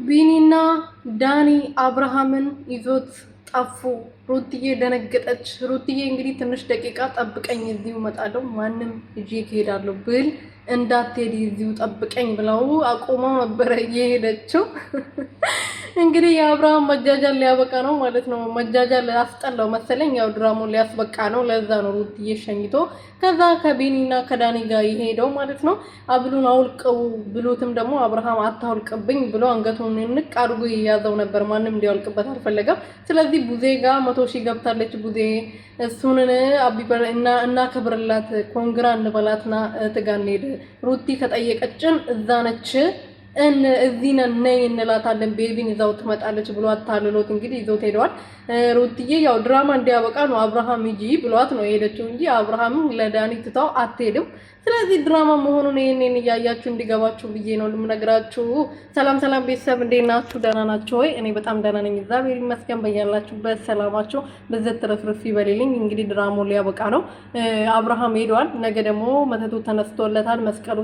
ቢኒና ዳኒ አብርሃምን ይዞት ጠፉ። ሩትዬ ደነገጠች። ሩትዬ እንግዲህ ትንሽ ደቂቃ ጠብቀኝ እዚሁ እመጣለሁ ማንም እጄ ከሄዳለሁ ብል እንዳትሄድ እዚሁ ጠብቀኝ ብለው አቆማ ነበረ እየሄደችው። እንግዲህ የአብርሃም መጃጃል ሊያበቃ ነው ማለት ነው። መጃጃል አስጠላው መሰለኝ። ያው ድራማውን ሊያስበቃ ነው። ለዛ ነው ሩትዬ ሸኝቶ ከዛ ከቤኒና ከዳኒ ጋር ይሄደው ማለት ነው። አብሉን አውልቀው ብሎትም ደግሞ አብርሃም አታውልቅብኝ ብሎ አንገቱን ንቅ አድርጎ ይያዘው ነበር። ማንም እንዲያውልቅበት አልፈለገም። ስለዚህ ቡዜ ጋር 100 ሺህ ገብታለች። ቡዜ እሱንን አቢበልና እና ከብርላት ኮንግራ እንበላትና ትጋን ሄደ። ሩቲ ከጠየቀችን እዛ ነች እዚህ ነኝ እንላታለን። ቤቢን ይዛው ትመጣለች ብሎ አታልሎት እንግዲህ ይዞት ሄደዋል። ሩትዬ ያው ድራማ እንዲያበቃ ነው አብርሃም ሂጂ ብሏት ነው የሄደችው እንጂ አብርሃም ለዳኒ ትታው አትሄድም። ስለዚህ ድራማ መሆኑን ይሄንን እያያችሁ እንዲገባችሁ ብዬ ነው ልምነግራችሁ። ሰላም ሰላም ቤተሰብ እንዴት ናችሁ? ደህና ናችሁ ወይ? እኔ በጣም ደህና ነኝ እግዚአብሔር ይመስገን። በያላችሁበት ሰላማችሁ በዘት ተረፍርፍ ይበልልኝ። እንግዲህ ድራማው ሊያበቃ ነው። አብርሃም ሄዷል። ነገ ደግሞ መተቱ ተነስቶለታል። መስቀሉ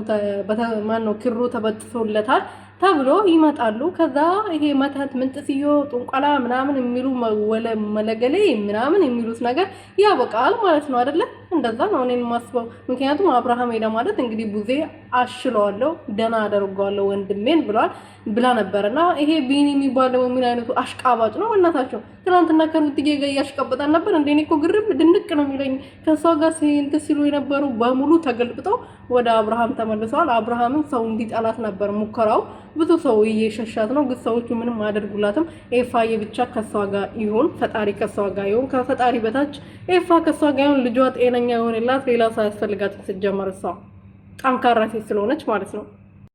ማን ነው ክሩ ተበጥሶለታል ተብሎ ይመጣሉ። ከዛ ይሄ መተት ምንጥስዮ ጥንቆላ ምናምን የሚሉ መለገሌ ምናምን የሚሉት ነገር ያበቃል ማለት ነው አይደለ? እንደዛ ነው እኔን ማስበው። ምክንያቱም አብርሃም ሄደ ማለት እንግዲህ ቡዜ አሽለዋለሁ ደና አደርገዋለሁ ወንድሜን ብላ ነበርና ይሄ ቢኒ የሚባለው ምን አይነቱ አሽቃባጭ ነው? እናታቸው ትናንትና ከሩትዬ ጋር ያሽቀበጣን ነበር። እንደኔ እኮ ግርም ድንቅ ነው የሚለኝ። ከሷ ጋር ሲሉ የነበሩ በሙሉ ተገልብጠው ወደ አብርሃም ተመልሰዋል። አብርሃምን ሰው እንዲጠላት ነበር ሙከራው። ብዙ ሰው እየሸሻት ነው፣ ግን ሰዎቹ ምንም አያደርጉላትም። ኤፋዬ ብቻ ከሷ ጋር ይሁን፣ ፈጣሪ ከሷ ጋር ይሁን። ከፈጣሪ በታች ኤፋ ከሷ ጋር ይሁን። ልጇ ጤነኛ ይሆንላት፣ ሌላ ሰው ያስፈልጋት። ስትጀመር እሷ ጠንካራ ሴት ስለሆነች ማለት ነው።